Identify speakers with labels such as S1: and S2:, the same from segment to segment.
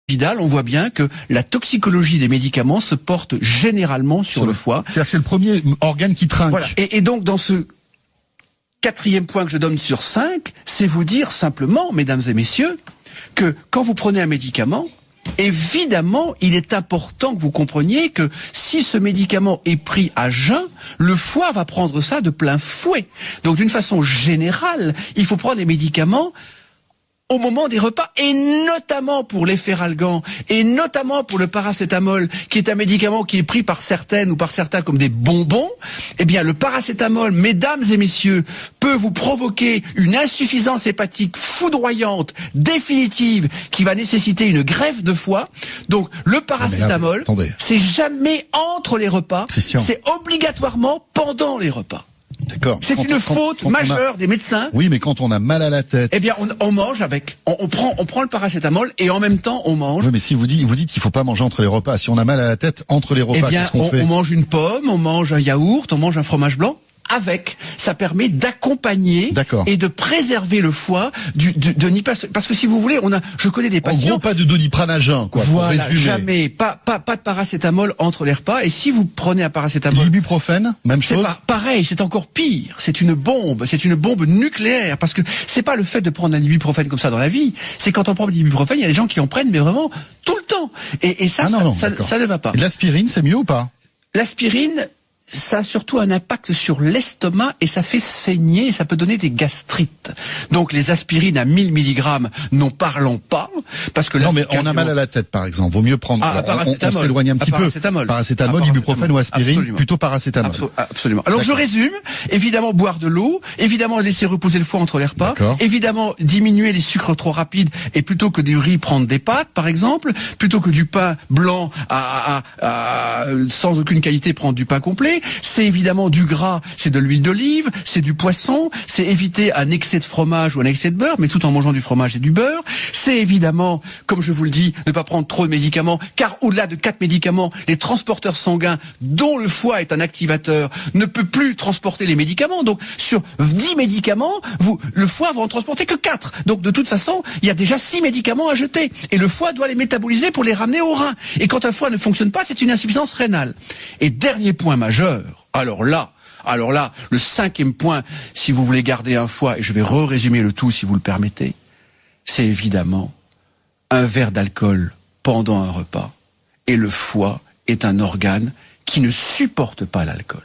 S1: Vidal, on voit bien que la toxicologie des médicaments se porte généralement sur le foie.
S2: C'est-à-dire que c'est le premier organe qui trinque.
S1: Voilà. Et donc, dans ce 4e point que je donne sur 5, c'est vous dire simplement, mesdames et messieurs, que quand vous prenez un médicament, évidemment, il est important que vous compreniez que si ce médicament est pris à jeun, le foie va prendre ça de plein fouet. Donc, d'une façon générale, il faut prendre les médicaments au moment des repas, et notamment pour les feralgan, et notamment pour le paracétamol, qui est un médicament qui est pris par certaines ou par certains comme des bonbons. Eh bien, le paracétamol, mesdames et messieurs, peut vous provoquer une insuffisance hépatique foudroyante, définitive, qui va nécessiter une greffe de foie. Donc, le paracétamol, c'est jamais entre les repas, c'est obligatoirement pendant les repas.
S2: D'accord.
S1: C'est une faute majeure des médecins.
S2: Oui, mais quand on a mal à la tête.
S1: Eh bien, on mange avec. On prend le paracétamol et en même temps on mange.
S2: Oui, mais si vous dites qu'il faut pas manger entre les repas. Si on a mal à la tête entre les repas, qu'est-ce qu'on fait ?
S1: On mange une pomme, on mange un yaourt, on mange un fromage blanc. Avec, ça permet d'accompagner et de préserver le foie parce que si vous voulez, je connais des patients.
S2: En gros, pas de Doliprane à jeun, quoi.
S1: Voilà,
S2: pour résumer.
S1: Jamais, pas de paracétamol entre les repas. Et si vous prenez un paracétamol,
S2: l'ibuprofène, même chose.
S1: C'est pareil, c'est encore pire. C'est une bombe nucléaire parce que c'est pas le fait de prendre un ibuprofène comme ça dans la vie. C'est quand on prend de l'ibuprofène, il y a des gens qui en prennent mais vraiment tout le temps. Et ça ne va pas.
S2: Et l'aspirine, c'est mieux ou pas ?
S1: L'aspirine, ça a surtout un impact sur l'estomac et ça fait saigner et ça peut donner des gastrites. Donc les aspirines à 1000 mg, n'en parlons pas, parce que
S2: non, mais on a mal à la tête, par exemple. Vaut mieux prendre. On s'éloigne un petit peu. Paracétamol, ibuprofène ou aspirine, absolument. Plutôt paracétamol.
S1: Absolument. Alors je résume. Évidemment, boire de l'eau. Évidemment, laisser reposer le foie entre les repas. Évidemment, diminuer les sucres trop rapides et plutôt que du riz, prendre des pâtes, par exemple. Plutôt que du pain blanc sans aucune qualité, prendre du pain complet. C'est évidemment du gras, c'est de l'huile d'olive, c'est du poisson, c'est éviter un excès de fromage ou un excès de beurre, mais tout en mangeant du fromage et du beurre. C'est évidemment, comme je vous le dis, ne pas prendre trop de médicaments, car au-delà de 4 médicaments, les transporteurs sanguins, dont le foie est un activateur, ne peut plus transporter les médicaments. Donc, sur 10 médicaments, le foie va en transporter que 4. Donc, de toute façon, il y a déjà 6 médicaments à jeter. Et le foie doit les métaboliser pour les ramener au rein. Et quand un foie ne fonctionne pas, c'est une insuffisance rénale. Et dernier point majeur, alors là, le 5e point, si vous voulez garder un foie, et je vais résumer le tout si vous le permettez, c'est évidemment un verre d'alcool pendant un repas. Et le foie est un organe qui ne supporte pas l'alcool.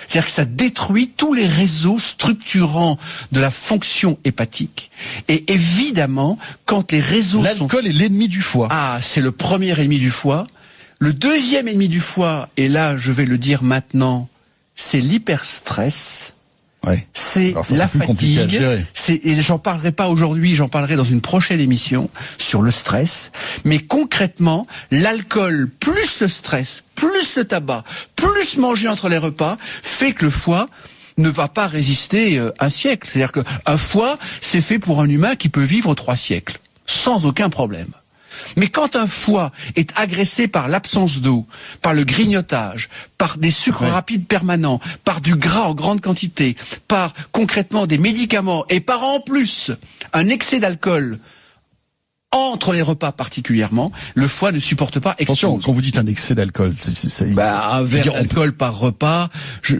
S1: C'est-à-dire que ça détruit tous les réseaux structurants de la fonction hépatique. Et évidemment, quand les réseaux
S2: L'alcool est l'ennemi du foie.
S1: Ah, c'est le premier ennemi du foie. Le deuxième ennemi du foie, et là je vais le dire maintenant, c'est l'hyperstress, c'est la fatigue, et j'en parlerai pas aujourd'hui, j'en parlerai dans une prochaine émission sur le stress, mais concrètement, l'alcool plus le stress, plus le tabac, plus manger entre les repas, fait que le foie ne va pas résister un siècle. C'est-à-dire qu'un foie, c'est fait pour un humain qui peut vivre 3 siècles, sans aucun problème. Mais quand un foie est agressé par l'absence d'eau, par le grignotage, par des sucres rapides permanents, par du gras en grande quantité, par concrètement des médicaments et par en plus un excès d'alcool entre les repas particulièrement, le foie ne supporte pas.
S2: Attention, quand vous dites un excès d'alcool,
S1: un verre d'alcool par repas,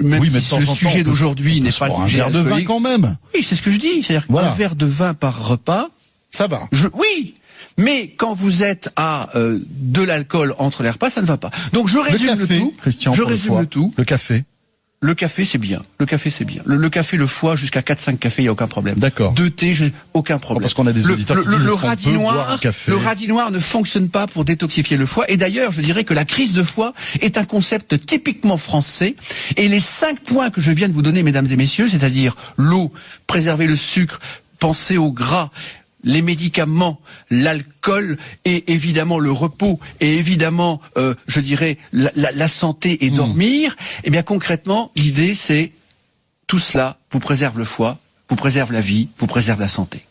S1: même si le sujet d'aujourd'hui n'est pas
S2: un verre de vin quand même.
S1: Oui, c'est ce que je dis. C'est-à-dire qu'un verre de vin par repas,
S2: ça va.
S1: Oui. Mais quand vous êtes à de l'alcool entre les repas, ça ne va pas. Donc je résume le tout.
S2: Christian, je résume le tout. Le café.
S1: Le café, c'est bien. Le café, c'est bien. Le café, le foie, jusqu'à 4-5 cafés, il n'y a aucun problème.
S2: D'accord.
S1: 2 thés, aucun problème.
S2: Parce qu'on a des auditeurs qui disent
S1: le radis noir ne fonctionne pas pour détoxifier le foie. Et d'ailleurs, je dirais que la crise de foie est un concept typiquement français. Et les 5 points que je viens de vous donner, mesdames et messieurs, c'est-à-dire l'eau, préserver le sucre, penser au gras, les médicaments, l'alcool et évidemment le repos et évidemment, je dirais, la santé et dormir, eh bien concrètement, l'idée c'est tout cela vous préserve le foie, vous préserve la vie, vous préserve la santé.